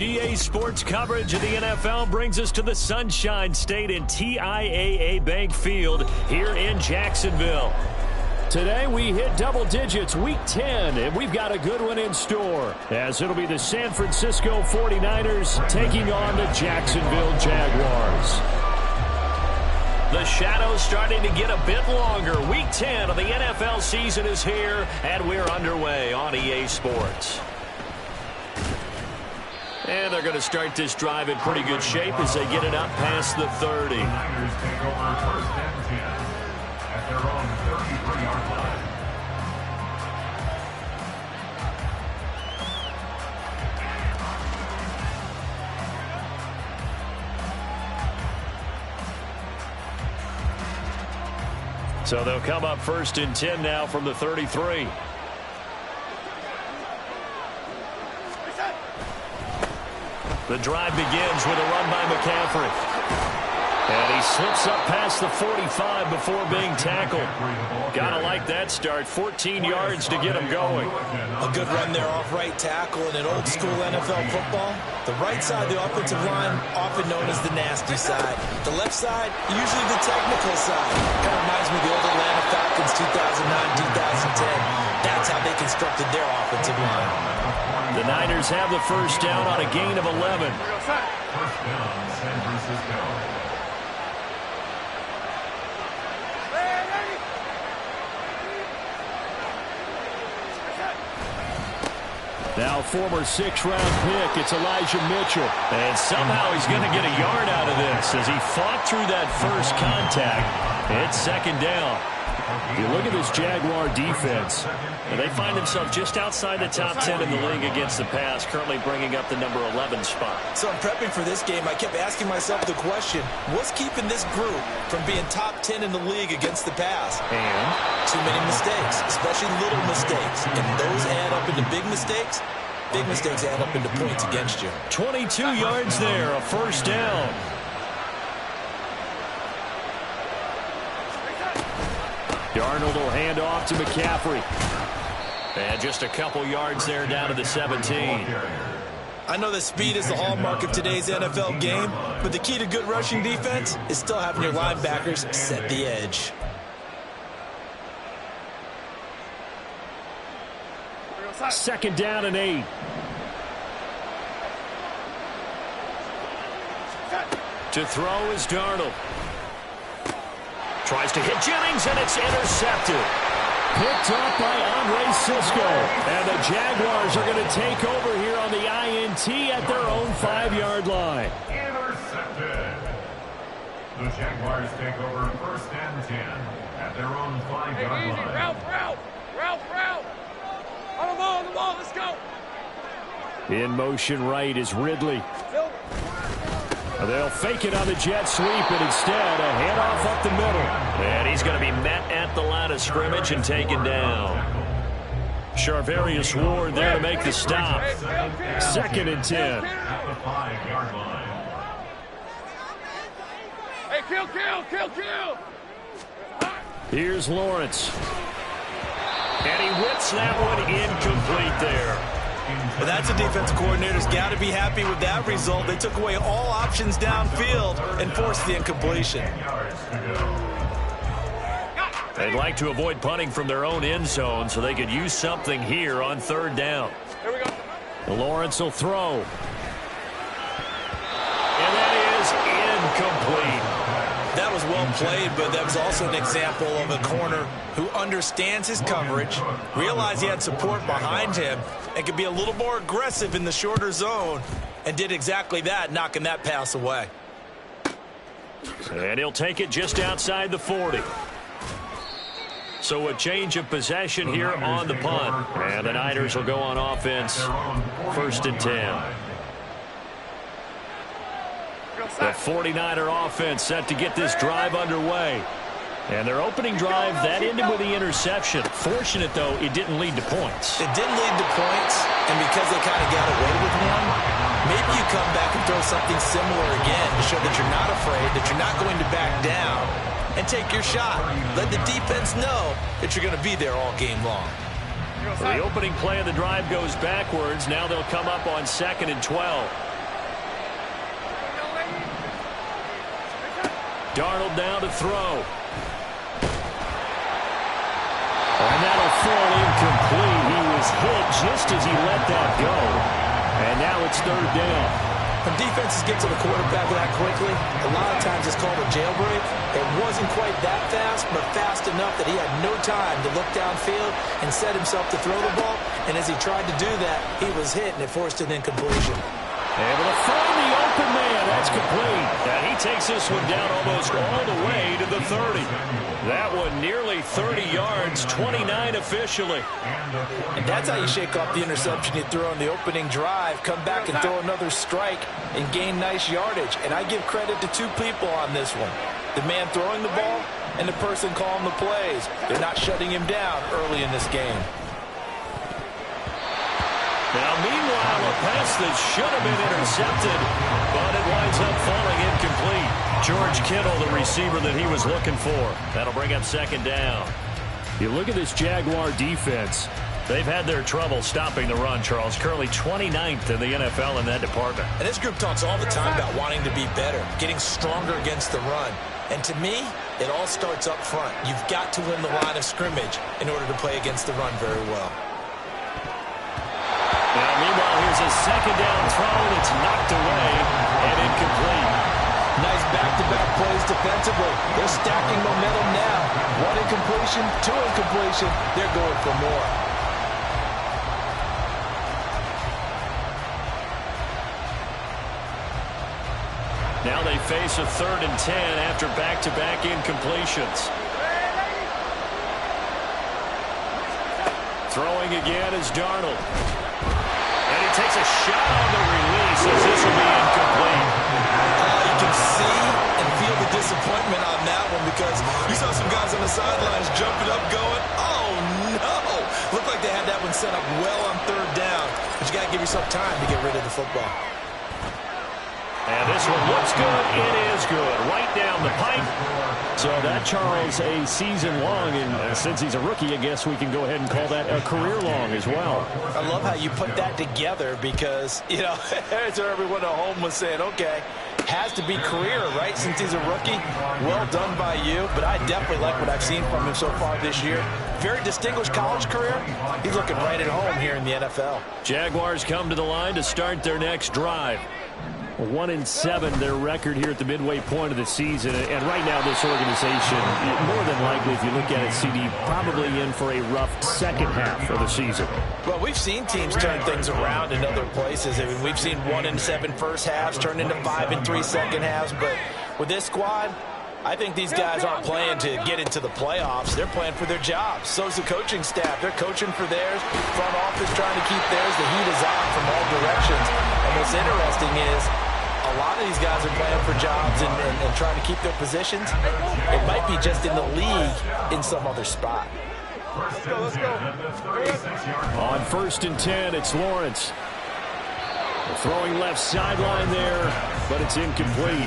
EA Sports coverage of the NFL brings us to the Sunshine State in TIAA Bank Field here in Jacksonville. Today we hit double digits, Week 10, and we've got a good one in store, as it'll be the San Francisco 49ers taking on the Jacksonville Jaguars. The shadow's starting to get a bit longer. Week 10 of the NFL season is here, and we're underway on EA Sports. And they're going to start this drive in pretty good shape as they get it up past the 30. So they'll come up 1st and 10 now from the 33. The drive begins with a run by McCaffrey. And he slips up past the 45 before being tackled. Gotta like that start. 14 yards to get him going. A good run there off right tackle in an old school NFL football. The right side of the offensive line, often known as the nasty side. The left side, usually the technical side. Kind of reminds me of the old Atlanta Falcons 2009-2010. That's how they constructed their offensive line. The Niners have the first down on a gain of 11. First down, San Francisco. Now former 6th-round pick, it's Elijah Mitchell. And somehow he's going to get a yard out of this as he fought through that first contact. It's 2nd down. You look at this Jaguar defense, and they find themselves just outside the top 10 in the league against the pass, currently bringing up the number 11 spot. So in prepping for this game, I kept asking myself the question, what's keeping this group from being top 10 in the league against the pass? And too many mistakes, especially little mistakes. And those add up into big mistakes. Big mistakes add up into points against you. 22 yards there, a first down. Darnold will hand off to McCaffrey. And just a couple yards there down to the 17. I know that speed is the hallmark of today's NFL game, but the key to good rushing defense is still having your linebackers set the edge. Second down and 8. To throw is Darnold. Tries to hit Jennings, and it's intercepted. Picked up by Andre Cisco. And the Jaguars are going to take over here on the INT at their own 5-yard line. Intercepted. The Jaguars take over 1st and 10 at their own 5-yard line. Route. On the ball, let's go. In motion right is Ridley. They'll fake it on the jet sweep, and instead a handoff up the middle. And he's going to be met at the line of scrimmage and taken down. Charvarius Ward there to make the stop. 2nd and 10. At the 5-yard line. Hey, kill. Here's Lawrence. And he whips that one incomplete there. But that's a defense coordinator's got to be happy with that result. They took away all options downfield and forced the incompletion. They'd like to avoid punting from their own end zone so they could use something here on 3rd down. Here we go. Lawrence will throw. And that is incomplete. That was well played, but that was also an example of a corner who understands his coverage, realized he had support behind him, and could be a little more aggressive in the shorter zone, and did exactly that, knocking that pass away. And he'll take it just outside the 40. So a change of possession here on the punt. And the Niners will go on offense, 1st and 10. The 49er offense set to get this drive underway. And their opening drive, that ended with the interception. Fortunate, though, it didn't lead to points. It didn't lead to points, and because they kind of got away with one, maybe you come back and throw something similar again to show that you're not afraid, that you're not going to back down, and take your shot. Let the defense know that you're going to be there all game long. The opening play of the drive goes backwards. Now they'll come up on 2nd and 12. Darnold now to throw. And that'll fall incomplete. He was hit just as he let that go. And now it's 3rd down. When defenses get to the quarterback that quickly, a lot of times it's called a jailbreak. It wasn't quite that fast, but fast enough that he had no time to look downfield and set himself to throw the ball. And as he tried to do that, he was hit, and it forced an incompletion. Able to find the open man. That's complete. And he takes this one down almost all the way to the 30. That one nearly 30 yards, 29 officially. And that's how you shake off the interception you throw on the opening drive, come back and throw another strike and gain nice yardage. And I give credit to two people on this one. The man throwing the ball and the person calling the plays. They're not shutting him down early in this game. Now, meanwhile, a pass that should have been intercepted, but it winds up falling incomplete. George Kittle, the receiver that he was looking for. That'll bring up 2nd down. You look at this Jaguar defense. They've had their trouble stopping the run, Charles. Currently 29th in the NFL in that department. And this group talks all the time about wanting to be better, getting stronger against the run. And to me, it all starts up front. You've got to win the line of scrimmage in order to play against the run very well. Now, meanwhile, here's a 2nd down throw that's knocked away and incomplete. Nice back-to-back plays defensively. They're stacking momentum now. 1 incompletion, 2 incompletion. They're going for more. Now they face a 3rd and 10 after back-to-back incompletions. Throwing again is Darnold. And he takes a shot on the release as this will be incomplete. You can see and feel the disappointment on that one because you saw some guys on the sidelines jumping up going, oh no! Looked like they had that one set up well on 3rd down. But you got to give yourself time to get rid of the football. And this one looks good. It is good. Right down the pipe. So that, Charles, a season long. And since he's a rookie, I guess we can go ahead and call that a career long as well. I love how you put that together because, you know, everyone at home was saying, okay, has to be career, right, since he's a rookie. Well done by you. But I definitely like what I've seen from him so far this year. Very distinguished college career. He's looking right at home here in the NFL. Jaguars come to the line to start their next drive. 1-7 their record here at the midway point of the season, and right now this organization, more than likely, if you look at it, CD, probably in for a rough second half of the season. Well, we've seen teams turn things around in other places. I mean, we've seen 1-7 first halves turn into 5-3 second halves, but with this squad, I think these guys aren't playing to get into the playoffs. They're playing for their jobs. So's the coaching staff. They're coaching for theirs. Front office trying to keep theirs. The heat is on from all directions. And what's interesting is a lot of these guys are playing for jobs and trying to keep their positions. It might be just in the league in some other spot. Let's go. On 1st and 10, it's Lawrence. Throwing left sideline there, but it's incomplete.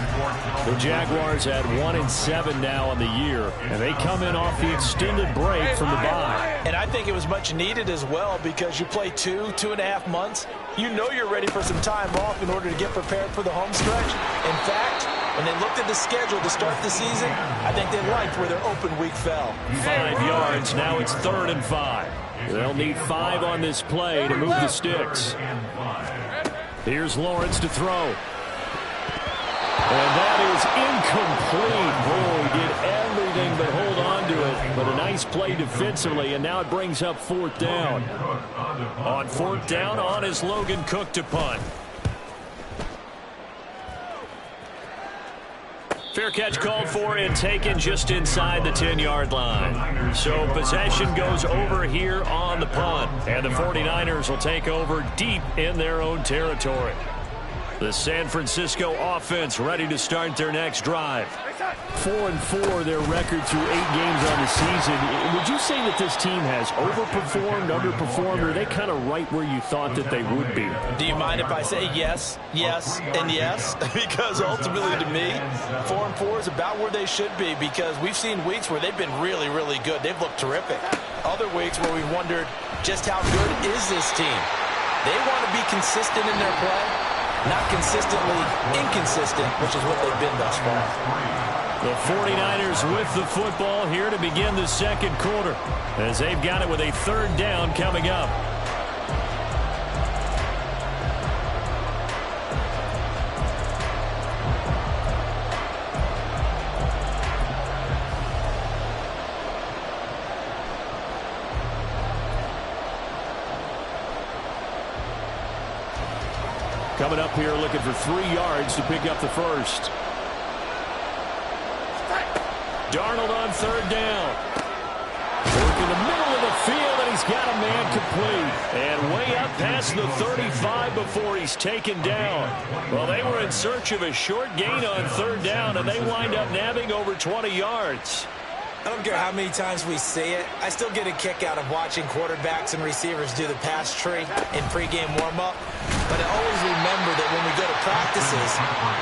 The Jaguars had 1-7 now on the year, and they come in off the extended break from the bye. And I think it was much needed as well because you play 2.5 months. You know you're ready for some time off in order to get prepared for the home stretch. In fact, when they looked at the schedule to start the season, I think they liked where their open week fell. 5 yards. Now it's 3rd and 5. They'll need 5 on this play to move the sticks. Here's Lawrence to throw. And that is incomplete. Boy, did everything but hold on to it. But a nice play defensively, and now it brings up 4th down. On 4th down, on is Logan Cook to punt. Fair catch called for and taken just inside the 10-yard line. So possession goes over here on the punt. And the 49ers will take over deep in their own territory. The San Francisco offense ready to start their next drive. 4-4 their record through 8 games on the season. Would you say that this team has overperformed, underperformed, or are they kind of right where you thought that they would be? Do you mind if I say yes, yes, and yes? Because ultimately to me, 4-4 is about where they should be because we've seen weeks where they've been really, really good. They've looked terrific. other weeks where we wondered just how good is this team. They want to be consistent in their play, not consistently inconsistent, which is what they've been thus far. The 49ers with the football here to begin the second quarter, as they've got it with a third down coming up. Coming up here looking for 3 yards to pick up the first. Darnold on third down. Working the middle of the field, and he's got a man complete. And way up past the 35 before he's taken down. Well, they were in search of a short gain on third down, and they wind up nabbing over 20 yards. I don't care how many times we see it. I still get a kick out of watching quarterbacks and receivers do the pass tree in pregame warm-up. But I always remember that when we go to practices,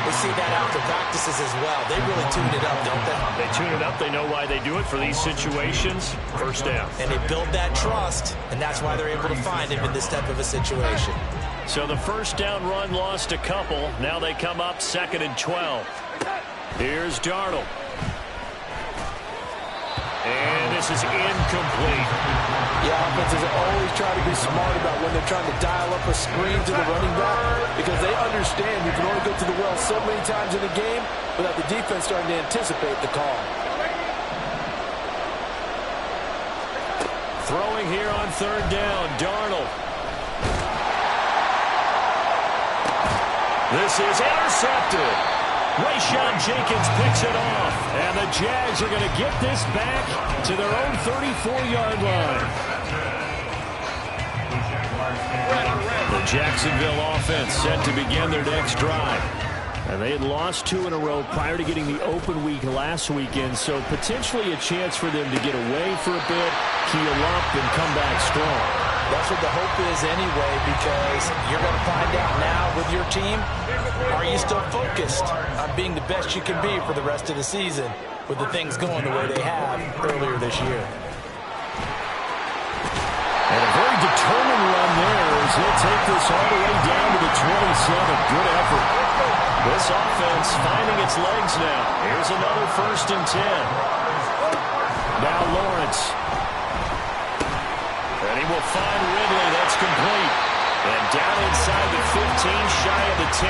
we see that after practices as well. They really tune it up, don't they? They tune it up. They know why they do it for these situations. First down. And they build that trust, and that's why they're able to find him in this type of a situation. So the first down run lost a couple. Now they come up 2nd and 12. Here's Darnold. And this is incomplete. Yeah, offenses always try to be smart about when they're trying to dial up a screen to the running back, because they understand you can only go to the well so many times in a game without the defense starting to anticipate the call. Throwing here on third down, Darnold. This is intercepted. Rayshawn Jenkins picks it off, and the Jags are going to get this back to their own 34-yard line. The Jacksonville offense set to begin their next drive. And they had lost 2 in a row prior to getting the open week last weekend, so potentially a chance for them to get away for a bit, keel up, and come back strong. That's what the hope is anyway, because you're going to find out now with your team, are you still focused on being the best you can be for the rest of the season with the things going the way they have earlier this year. And a very determined run there as he'll take this all the way down to the 27. Good effort. This offense finding its legs now. Here's another 1st and 10. Now Lawrence. And he will find Ridley. That's complete. And down inside the 15, shy of the 10.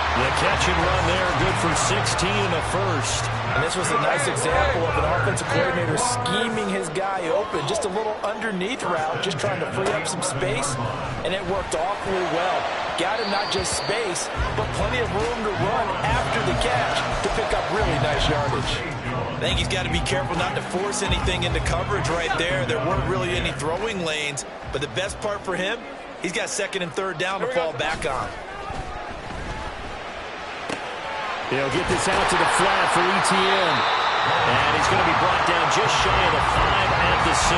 The catch and run there, good for 16 and a first. And this was a nice example of an offensive coordinator scheming his guy open. Just a little underneath route, just trying to free up some space. And it worked awfully well. Got him not just space, but plenty of room to run after the catch to pick up really nice yardage. I think he's got to be careful not to force anything into coverage right there. There weren't really any throwing lanes. But the best part for him, he's got 2nd and 3rd down to fall back on. He'll get this out to the flat for ETN. And he's going to be brought down just shy of the 5 at the 6.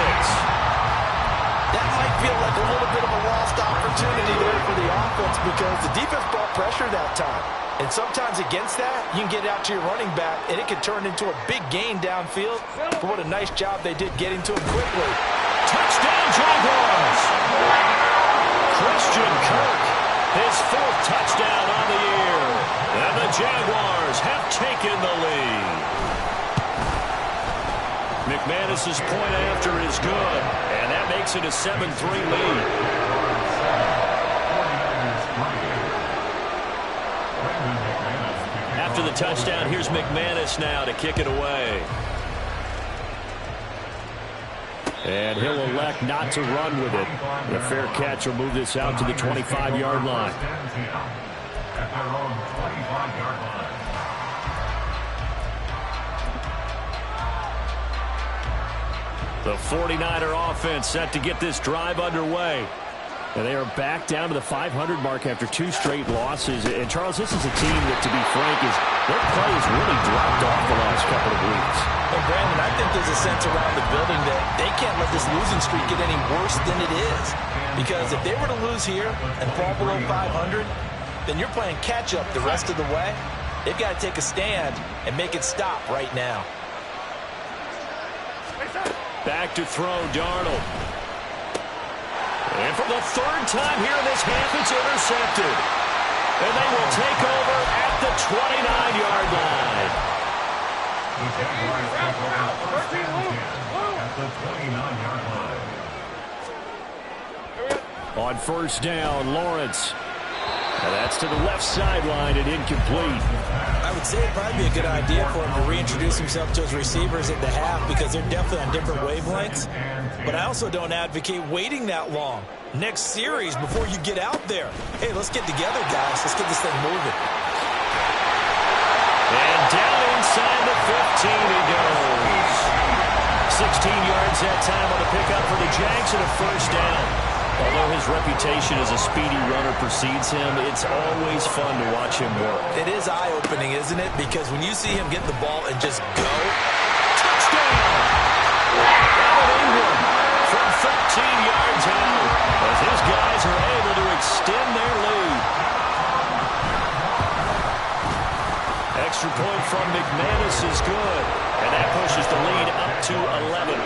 That might feel like a little bit of a lost opportunity there for the offense, because the defense brought pressure that time. And sometimes against that, you can get out to your running back, and it can turn into a big gain downfield. But what a nice job they did getting to him quickly. Touchdown, Jaguars! Christian Kirk, his 4th touchdown on the year. And the Jaguars have taken the lead. McManus's point after is good, and that makes it a 7-3 lead. After the touchdown, here's McManus now to kick it away. And he'll elect not to run with it. The fair catch will move this out to the 25-yard line. At their own 25-yard line. The 49er offense set to get this drive underway. And they are back down to the 500 mark after 2 straight losses. And, Charles, this is a team that, to be frank, their play has really dropped off the last couple of weeks. And, Brandon, I think there's a sense around the building that they can't let this losing streak get any worse than it is. Because if they were to lose here and fall below 500, then you're playing catch-up the rest of the way. They've got to take a stand and make it stop right now. Back to throw, Darnold. And for the third time here in this half, it's intercepted. And they will take over at the 29-yard line. The Jaguars take over first and 10 at the 29-yard line. On first down, Lawrence. And that's to the left sideline and incomplete. I would say it'd probably be a good idea for him to reintroduce himself to his receivers at the half because they're definitely on different wavelengths. But I also don't advocate waiting that long. Next series before you get out there. Hey, let's get together, guys. Let's get this thing moving. And down inside the 15 he goes. 16 yards that time on the pickup for the Jags and a first down. Although his reputation as a speedy runner precedes him, it's always fun to watch him work. It is eye-opening, isn't it? Because when you see him get the ball and just go. Touchdown! Evan Ingram from 13 yards out as his guys are able to extend their lead. Extra point from McManus is good, and that pushes the lead up to 11.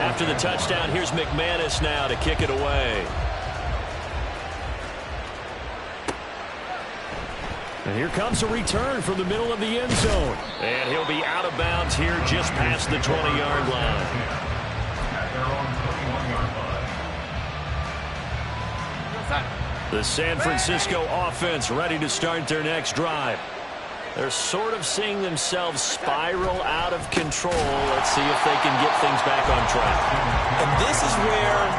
After the touchdown, here's McManus now to kick it away. And here comes a return from the middle of the end zone. And he'll be out of bounds here just past the 20-yard line. At their own 21-yard line. The San Francisco offense ready to start their next drive. They're sort of seeing themselves spiral out of control. Let's see if they can get things back on track. And this is where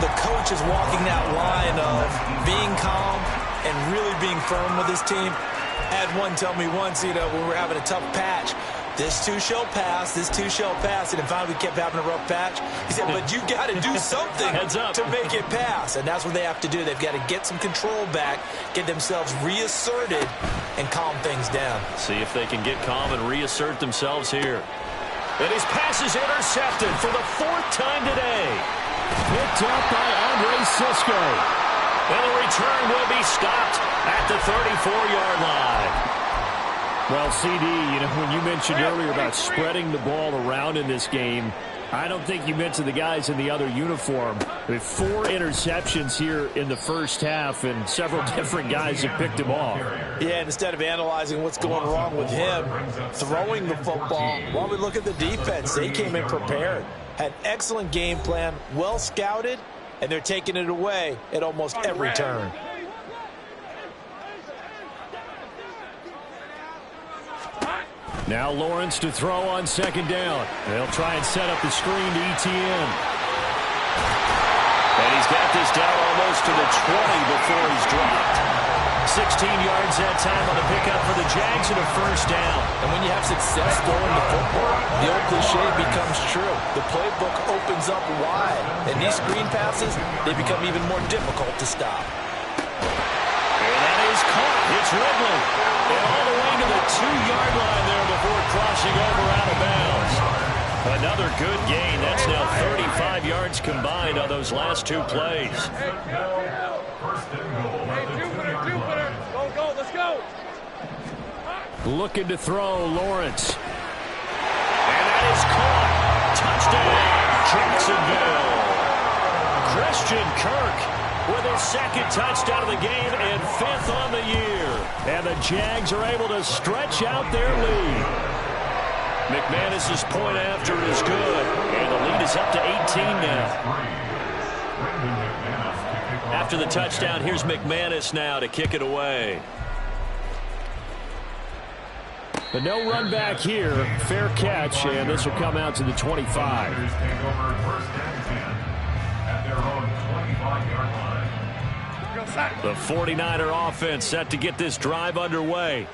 the coach is walking that line of being calm and really being firm with his team. I had one tell me once, when we're having a tough patch, this too shall pass, this too shall pass. And finally we kept having a rough patch. He said, but you got to do something to make it pass. And that's what they have to do. They've got to get some control back, get themselves reasserted, and calm things down. See if they can get calm and reassert themselves here. And his pass is intercepted for the fourth time today. Picked up by Andre Sisco. And the return will be stopped at the 34-yard line. Well, CD, when you mentioned earlier about spreading the ball around in this game, I don't think you mentioned the guys in the other uniform. With 4 interceptions here in the first half, and several different guys have picked him off. Yeah, and instead of analyzing what's going wrong with him throwing the football, while we look at the defense, they came in prepared. Had excellent game plan, well scouted, and they're taking it away at almost every turn. Now Lawrence to throw on second down. They'll try and set up the screen to ETN. And he's got this down almost to the 20 before he's dropped. 16 yards that time on the pickup for the Jags and a first down. And when you have success throwing the football, the old cliche becomes true. The playbook opens up wide. And these screen passes, they become even more difficult to stop. And that is caught. It's Ridley. And all the way to the 2-yard line there before crossing over out of bounds. Another good gain. That's now 35 yards combined on those last 2 plays. First and goal at the 2-yard line. Go, let's go. Looking to throw, Lawrence. And that is caught. Touchdown, Jacksonville. Christian Kirk with his second touchdown of the game and 5th on the year. And the Jags are able to stretch out their lead. McManus's point after is good. And the lead is up to 18 now. After the touchdown, here's McManus now to kick it away. But no run back here. Fair catch, and this will come out to the 25. Take over first and 10 at their own 25-yard line. The 49er offense set to get this drive underway.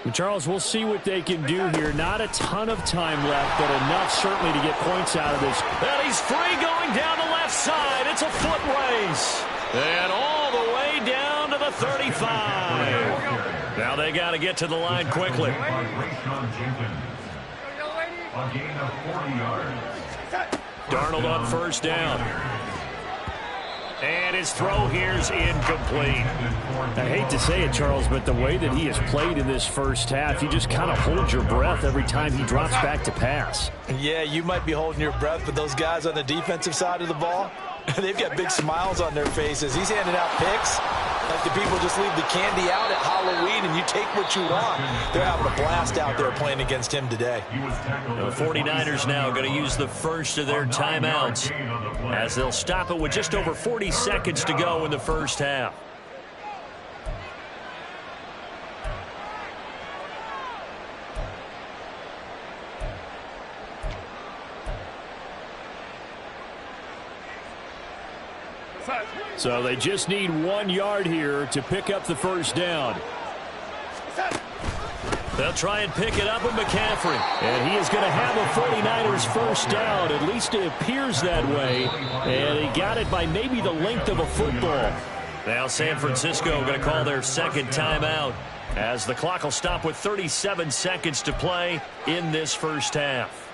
And Charles, we'll see what they can do here. Not a ton of time left, but enough certainly to get points out of this. And he's free going down the left side. It's a foot race. And all the way down to the 35. Now they got to get to the line quickly. A gain of 40 yards. Darnold on first down. And his throw here's incomplete. I hate to say it, Charles, but the way that he has played in this first half, you just kind of hold your breath every time he drops back to pass. Yeah, you might be holding your breath, but those guys on the defensive side of the ball, they've got big smiles on their faces. He's handing out picks like the people just leave the candy out at Halloween and you take what you want. They're having a blast out there playing against him today. The 49ers now going to use the first of their timeouts as they'll stop it with just over 40 seconds to go in the first half. So they just need 1 yard here to pick up the first down. They'll try and pick it up with McCaffrey. And he is going to have a 49ers first down. At least it appears that way. And he got it by maybe the length of a football. Now San Francisco going to call their second timeout as the clock will stop with 37 seconds to play in this first half.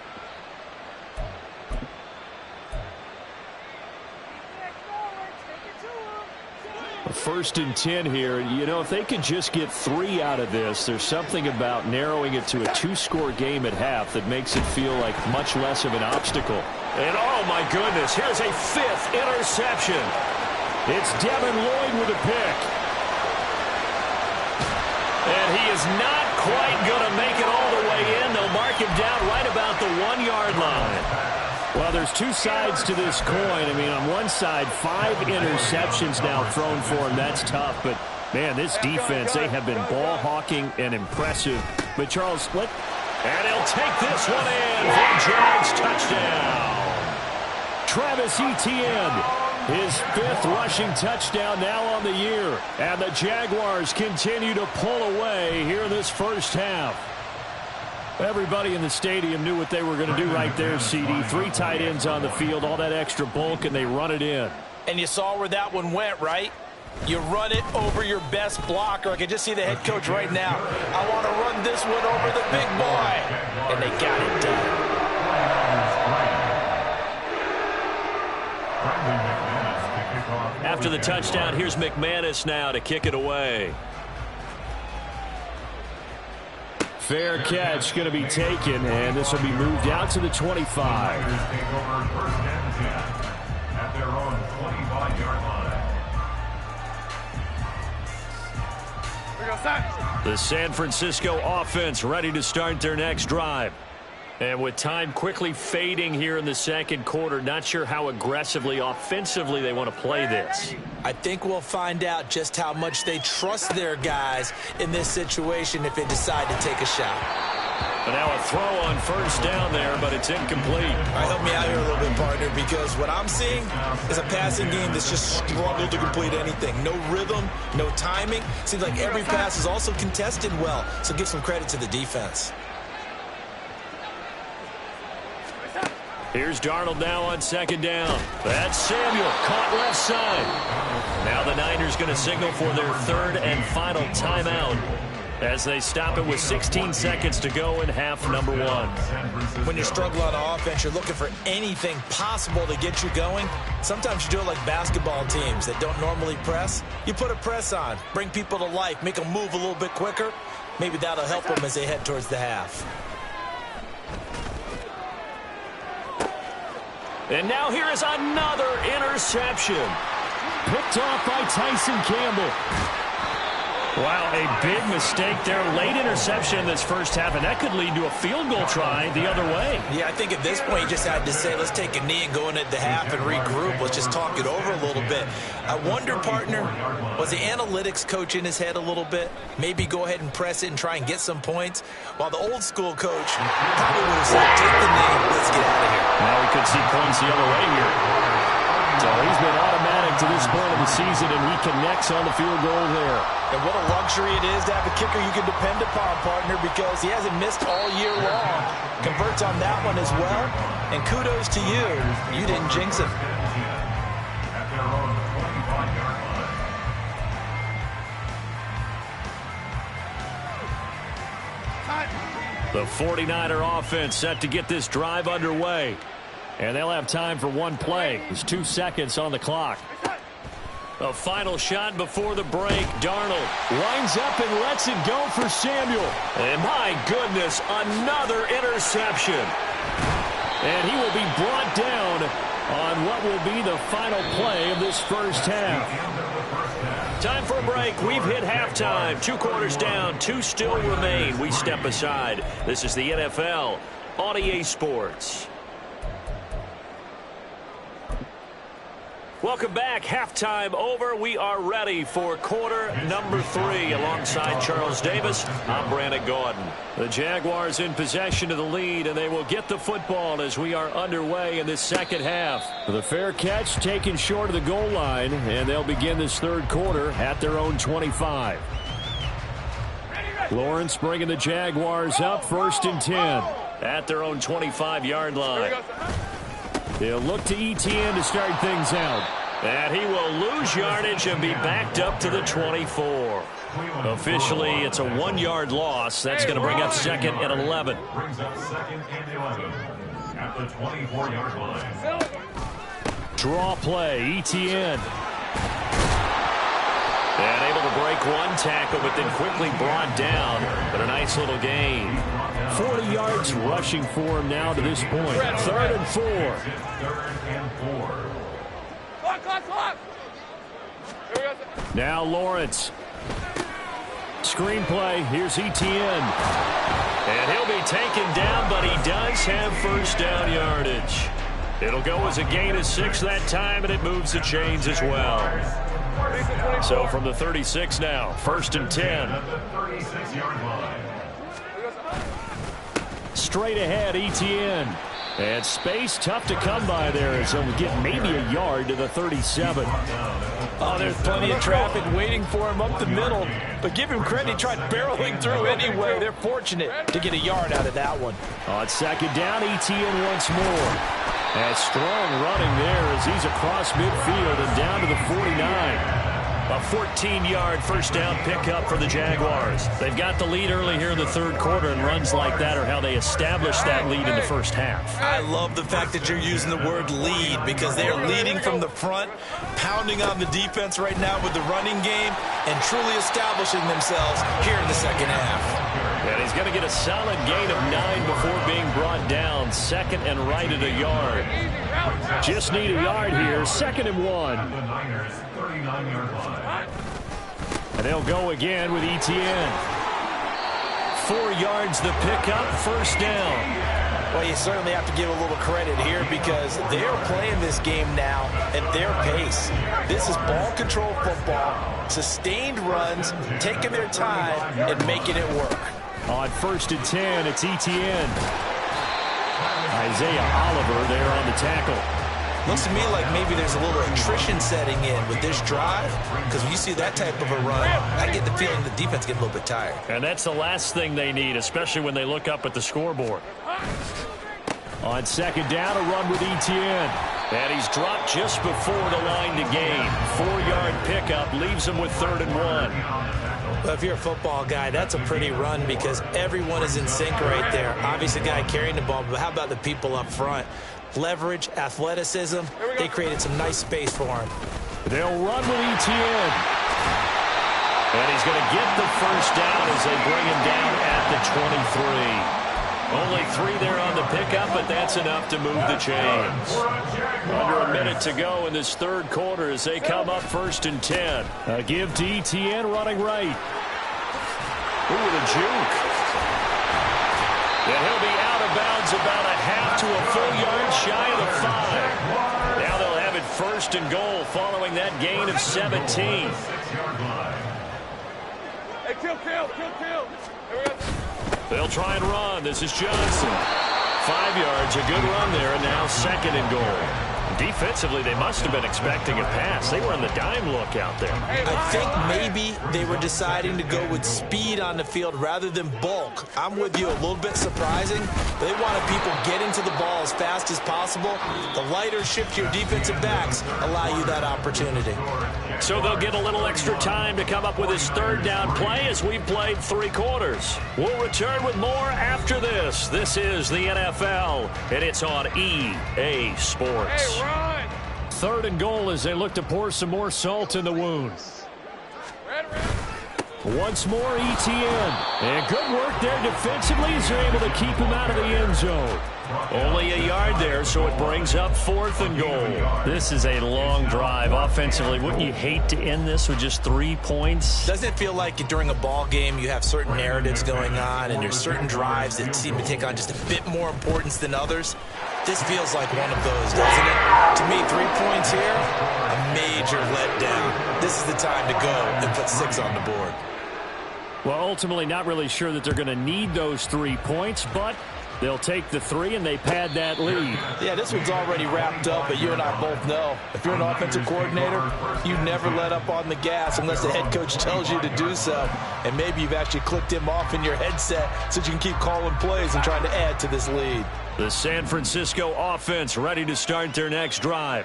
First and 10 here. You know, if they could just get 3 out of this, there's something about narrowing it to a 2-score game at half that makes it feel like much less of an obstacle. And oh my goodness, here's a 5th interception. It's Devin Lloyd with a pick. And he is not quite going to make it all the way in. They'll mark him down right about the 1-yard line. Well, there's two sides to this coin. I mean, on one side, 5 interceptions now thrown for him. That's tough. But, man, this defense, they have been ball hawking and impressive. But, Charles, and he'll take this one in for a Jags touchdown. Travis Etienne, his 5th rushing touchdown now on the year. And the Jaguars continue to pull away here in this first half. Everybody in the stadium knew what they were going to do right there, CD. 3 tight ends on the field, all that extra bulk, and they run it in. And you saw where that one went, right? You run it over your best blocker. I can just see the head coach right now. I want to run this one over the big boy. And they got it done. After the touchdown, here's McManus now to kick it away. Fair catch going to be taken, and this will be moved out to the 25. At their own 25-yard line. The San Francisco offense ready to start their next drive. And with time quickly fading here in the second quarter, not sure how aggressively, offensively they want to play this. I think we'll find out just how much they trust their guys in this situation if they decide to take a shot. But now a throw on first down there, but it's incomplete. All right, help me out here a little bit, partner, because what I'm seeing is a passing game that's just struggled to complete anything. No rhythm, no timing. Seems like every pass is also contested well, so give some credit to the defense. Here's Darnold now on second down. That's Samuel, caught left side. Now the Niners going to signal for their 3rd and final timeout as they stop it with 16 seconds to go in half number 1. When you struggle on offense, you're looking for anything possible to get you going. Sometimes you do it like basketball teams that don't normally press. You put a press on, bring people to life, make them move a little bit quicker. Maybe that'll help them as they head towards the half. And now here is another interception. Picked off by Tyson Campbell. Wow, a big mistake there. Late interception in this first half, and that could lead to a field goal try the other way. Yeah, I think at this point you just had to say, let's take a knee and go into the half and regroup. Let's just talk it over a little bit. I wonder, partner, was the analytics coach in his head a little bit? Maybe go ahead and press it and try and get some points? While the old school coach probably would have said, take the knee, let's get out of here. Now we could see points the other way here. So he's been automatic to this point of the season, and he connects on the field goal there. And what a luxury it is to have a kicker you can depend upon, partner, because he hasn't missed all year long. Converts on that one as well. And kudos to you. You didn't jinx him. At their own 25-yard line. The 49er offense set to get this drive underway. And they'll have time for one play. There's 2 seconds on the clock. A final shot before the break. Darnold winds up and lets it go for Samuel. And my goodness, another interception. And he will be brought down on what will be the final play of this first half. Time for a break. We've hit halftime. 2 quarters down. 2 still remain. We step aside. This is the NFL on EA Sports. Welcome back. Halftime over. We are ready for quarter number 3. Alongside Charles Davis, I'm Brandon Gordon. The Jaguars in possession of the lead, and they will get the football as we are underway in this second half. The fair catch taken short of the goal line, and they'll begin this third quarter at their own 25. Lawrence bringing the Jaguars up 1st and 10 at their own 25-yard line. They'll look to Etienne to start things out. And he will lose yardage and be backed up to the 24. Officially, it's a 1-yard loss. That's going to bring up 2nd and 11. Brings up 2nd and 11 at the 24-yard line. Draw play, Etienne. And able to break one tackle, but then quickly brought down. But a nice little gain. 40 yards rushing for him now to this point. 3rd and 4. 3rd and 4. Clock. Now Lawrence. Screenplay. Here's Etienne. And he'll be taken down, but he does have first down yardage. It'll go as a gain of 6 that time, and it moves the chains as well. So from the 36 now, 1st and 10. At the 36-yard line. Straight ahead, Etienne. And space tough to come by there, so we get maybe a yard to the 37. Oh, there's plenty of traffic waiting for him up the middle. But give him credit, he tried barreling through anyway. They're fortunate to get a yard out of that one. On 2nd down, Etienne once more. And strong running there as he's across midfield and down to the 49. A 14-yard first down pickup for the Jaguars. They've got the lead early here in the 3rd quarter, and runs like that are how they establish that lead in the first half. I love the fact that you're using the word lead, because they're leading from the front, pounding on the defense right now with the running game, and truly establishing themselves here in the second half. And he's going to get a solid gain of 9 before being brought down. 2nd and right at a yard. Just need a yard here. 2nd and 1. The Niners, 39-yard line. And they'll go again with Etienne. 4 yards the pickup, first down. Well, you certainly have to give a little credit here, because they're playing this game now at their pace. This is ball control football, sustained runs, taking their time and making it work. On 1st and 10, it's Etienne. Isaiah Oliver there on the tackle. Looks to me like maybe there's a little attrition setting in with this drive, because when you see that type of a run, I get the feeling the defense gets a little bit tired. And that's the last thing they need, especially when they look up at the scoreboard. On 2nd down, a run with Etienne. And he's dropped just before the line to gain. 4-yard pickup leaves him with 3rd and 1. Well, if you're a football guy, that's a pretty run, because everyone is in sync right there. Obviously, the guy carrying the ball, but how about the people up front? Leverage, athleticism, they created some nice space for him. They'll run with Etienne. And he's going to get the first down as they bring him down at the 23. Only 3 there on the pickup, but that's enough to move the chains. Under a minute to go in this 3rd quarter as they come up 1st and 10. A give to Etienne running right. Ooh, with a juke. And he'll be out of bounds about a half to a full yard shy of the 5. Now they'll have it 1st and goal following that gain of 17. Hey, kill. They'll try and run. This is Johnson. 5 yards, a good run there, and now 2nd and goal. Defensively, they must have been expecting a pass. They were on the dime look out there. I think maybe they were deciding to go with speed on the field rather than bulk. I'm with you, a little bit surprising. They wanted people getting to the ball as fast as possible. The lighter shift to your defensive backs allow you that opportunity. So they'll get a little extra time to come up with his 3rd down play as we've played 3 quarters. We'll return with more after this. This is the NFL, and it's on EA Sports. Hey, run! 3rd and goal as they look to pour some more salt in the wound. Once more, Etienne. And good work there defensively as they're able to keep him out of the end zone. Only a yard there, so it brings up 4th and goal. This is a long drive offensively. Wouldn't you hate to end this with just 3 points? Doesn't it feel like during a ball game you have certain narratives going on and there's certain drives that seem to take on just a bit more importance than others? This feels like one of those, doesn't it? To me, 3 points here, a major letdown. This is the time to go and put 6 on the board. Well, ultimately not really sure that they're going to need those 3 points, but they'll take the 3 and they pad that lead. Yeah, this one's already wrapped up, but you and I both know if you're an offensive coordinator, you never let up on the gas unless the head coach tells you to do so. And maybe you've actually clicked him off in your headset so you can keep calling plays and trying to add to this lead. The San Francisco offense ready to start their next drive.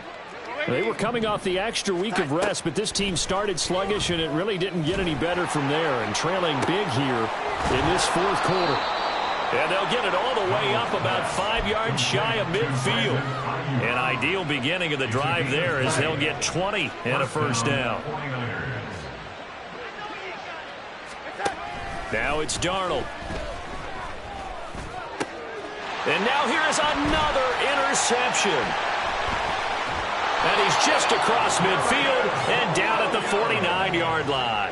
They were coming off the extra week of rest, but this team started sluggish, and it really didn't get any better from there, and trailing big here in this 4th quarter. And they'll get it all the way up about 5 yards shy of midfield. An ideal beginning of the drive there as they'll get 20 and a 1st down. Now it's Darnold. And now here is another interception. And he's just across midfield and down at the 49-yard line.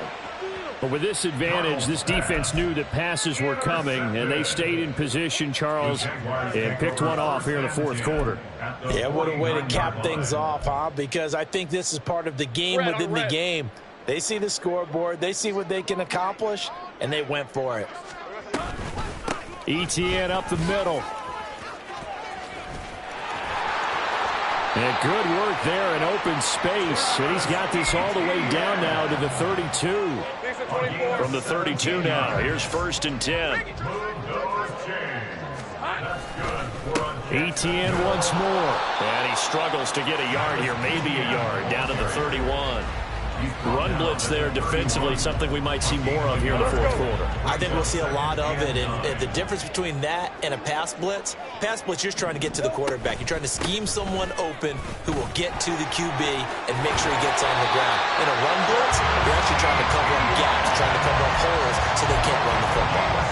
But with this advantage, this defense knew that passes were coming, and they stayed in position, Charles, and picked one off here in the 4th quarter. Yeah, what a way to cap things off, huh? Because I think this is part of the game within the game. They see the scoreboard, they see what they can accomplish, and they went for it. Etienne up the middle. And good work there in open space. And he's got this all the way down now to the 32. From the 32 now, here's 1st and 10. Etienne once more. And he struggles to get a yard here, maybe a yard, down to the 31. Run blitz there defensively, something we might see more of here in the 4th quarter. I think we'll see a lot of it, and the difference between that and a pass blitz, you're just trying to get to the quarterback. You're trying to scheme someone open who will get to the QB and make sure he gets on the ground. In a run blitz, you're actually trying to cover up gaps, trying to cover up holes so they can't run the football.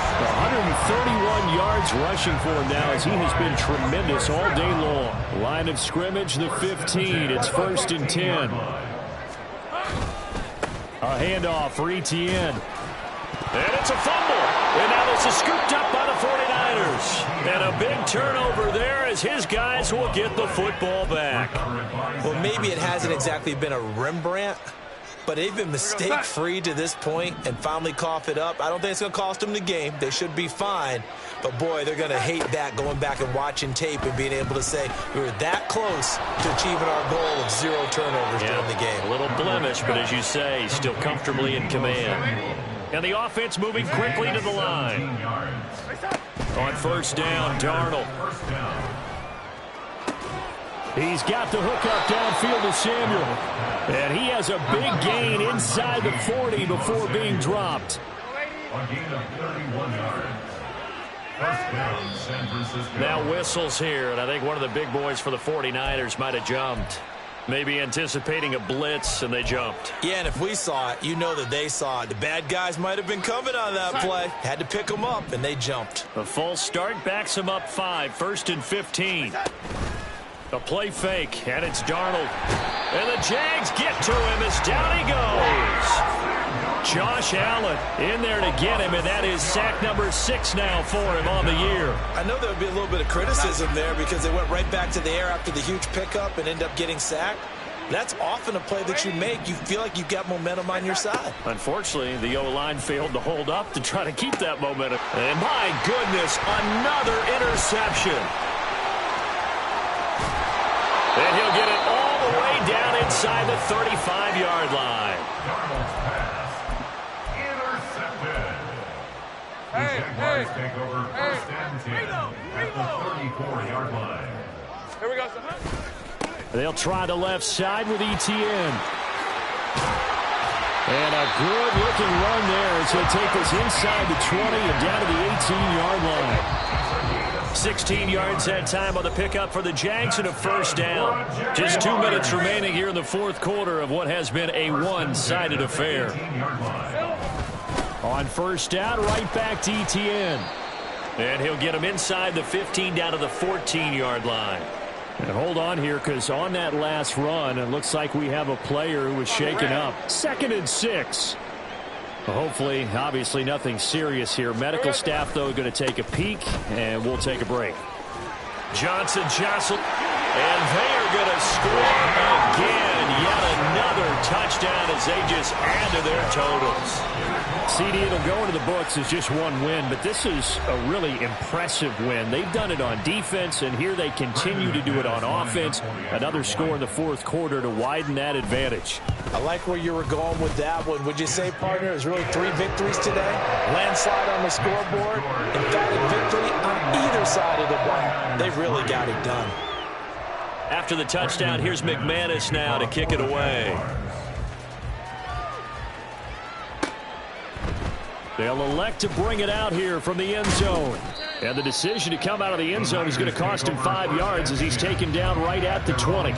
131 yards rushing for him now as he has been tremendous all day long. Line of scrimmage, the 15. It's 1st and 10. A handoff for Etienne. And it's a fumble. And now this is scooped up by the 49ers. And a big turnover there as his guys will get the football back. Well, maybe it hasn't exactly been a Rembrandt, but they've been mistake-free to this point and finally cough it up. I don't think it's going to cost them the game. They should be fine. But, boy, they're going to hate that, going back and watching tape and being able to say we were that close to achieving our goal of 0 turnovers during the game. A little blemish, but as you say, still comfortably in command. And the offense moving quickly to the line. On 1st down, Darnold. He's got the hook up downfield to Samuel. And he has a big gain inside the 40 before being dropped. A gain of 31 yards. Now whistles here, and I think one of the big boys for the 49ers might have jumped. Maybe anticipating a blitz, and they jumped. Yeah, and if we saw it, you know that they saw it. The bad guys might have been coming on that play. Had to pick them up, and they jumped. A false start backs them up 5, 1st and 15. A play fake, and it's Darnold. And the Jags get to him as down he goes. Josh Allen in there to get him, and that is sack number 6 now for him on the year. I know there would be a little bit of criticism there because they went right back to the air after the huge pickup and end up getting sacked. That's often a play that you make. You feel like you've got momentum on your side. Unfortunately, the O-line failed to hold up to try to keep that momentum. And my goodness, another interception. And he'll get it all the way down inside the 35-yard line. Jaguars take over 1st and 10 at the 34-yard line. Here we go, son. They'll try the left side with Etienne. And a good-looking run there as he'll take this inside the 20 and down to the 18-yard line. 16 yards that time on the pickup for the Jags and a first down. Just 2 minutes remaining here in the fourth quarter of what has been a one-sided affair. On first down, right back to Etienne. And he'll get him inside the 15 down to the 14-yard line. And hold on here, because on that last run, it looks like we have a player who was shaken up. 2nd and 6. Hopefully, obviously, nothing serious here. Medical staff, though, going to take a peek, and we'll take a break. Johnson jostled, and they are going to score again. Yet another touchdown as they just add to their totals. CD, it'll go into the books as just one win, but this is a really impressive win. They've done it on defense, and here they continue to do it on offense. Another score in the fourth quarter to widen that advantage. I like where you were going with that one. Would you say, partner, there's really 3 victories today? Landslide on the scoreboard, emphatic victory on either side of the ball. They really got it done. After the touchdown, here's McManus now to kick it away. They'll elect to bring it out here from the end zone. And the decision to come out of the end zone is going to cost him 5 yards as he's taken down right at the 20.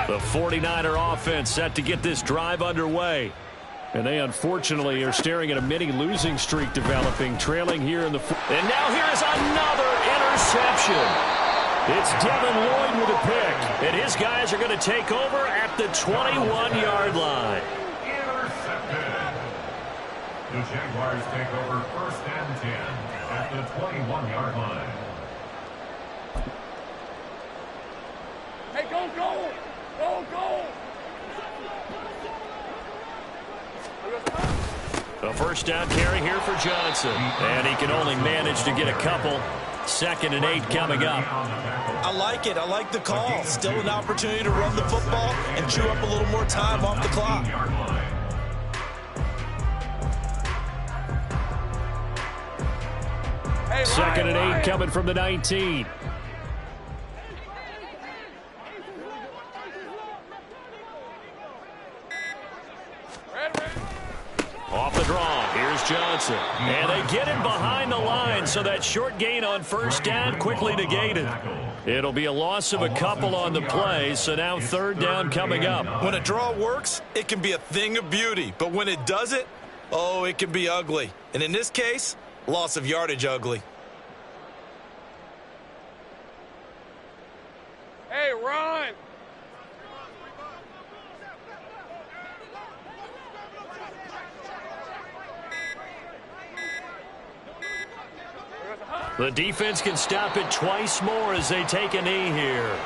The 49er offense set to get this drive underway. And they unfortunately are staring at a mini losing streak developing, trailing here in the... And now here is another interception. It's Devin Lloyd with a pick. And his guys are going to take over at the 21-yard line. Intercepted. The Jaguars take over 1st and 10 at the 21-yard line. Hey, go, go! Go, go! A first down carry here for Johnson. And he can only manage to get a couple. 2nd and 8 coming up. I like it. I like the call. Still an opportunity to run the football and chew up a little more time off the clock. 2nd and 8 coming from the 19. Off the draw, here's Johnson. And they get him behind the line, so that short gain on first down quickly negated. It'll be a loss of a couple on the play, so now 3rd down coming up. When a draw works, it can be a thing of beauty. But when it doesn't, oh, it can be ugly. And in this case, loss of yardage ugly. Hey, run! The defense can stop it twice more as they take a knee here.